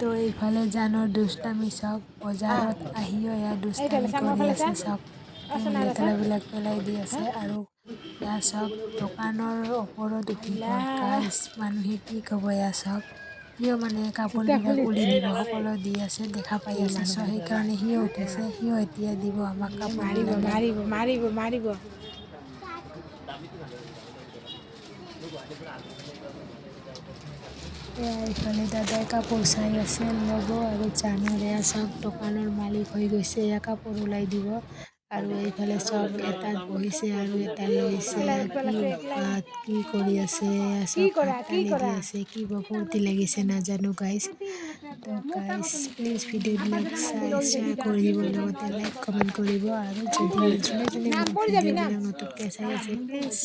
তো এইফালে জানৰ দুষ্টামি চাওক বজাৰত আহিও এয়া দুষ্টামি কৰি আছে চাওক লেতেৰাবিলাক পেলাই দি আছে আৰু এয়া চাওক দোকানৰ ওপৰত উঠি গ'ল গাইছ মানুহে কি ক'ব এয়া চাওক সিও মানে কাপোৰবিলাক উলি নিব সকলো দি আছে দেখা পাই আছে চ' সেইকাৰণে সিও উঠিছে সিও এতিয়া দিব আমাক কাপোৰবিলাক মাৰিব এয়া এইফালে দাদাই কাপোৰ চাই আছে ল'ব আৰু জানৰ এয়া চাওক দোকানৰ মালিক হৈ গৈছে এয়া কাপোৰ ওলাই দিব আৰু এইফালে চাওক এটাত বহিছে আৰু এটা লৈছে কি কৰি আছে এয়া চাওক হাত টানি দি আছে কি বা ফূৰ্তি লাগিছে নাজানো গাইজ তো গাইজ প্লিজ ভিডিঅ'বিলাক চাই শ্বেয়াৰ কৰি দিব লগতে লাইক কমেণ্ট কৰিব আৰু যদি যোনে যোনে মোৰ ভিডিঅ'বিলাক নতুনকৈ চাই আছে প্লিজ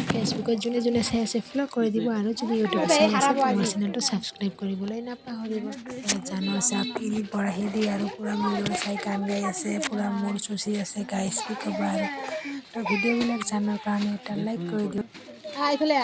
ফেচবুকত যোনে যোনে চাই আছে ফ'ল' কৰি দিব আৰু যদি ইউটিউবত চাই আছে মোৰ চেনেলটো ছাবস্ক্ৰাইব কৰিবলৈ নাপাহৰিব জানৰ চাওক কিনি পৰাহি দি আৰু পূৰা মূৰৰ চাই গান গাই আছে পূৰা মূৰ চুচি আছে গাইজ কি ক'বা আৰু তো ভিডিঅ'বিলাক জানৰ কাৰণে এটা লাইক কৰি দিওঁ এইফালে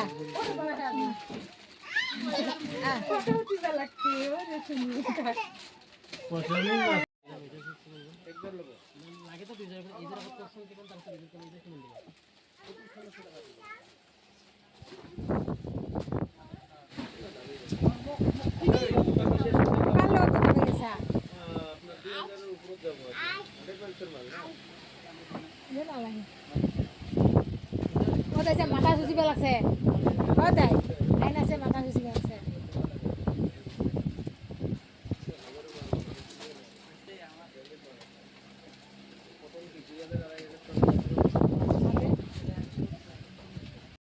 মাথা চুচিব লাগছে আইন আছে মাথা চুচিব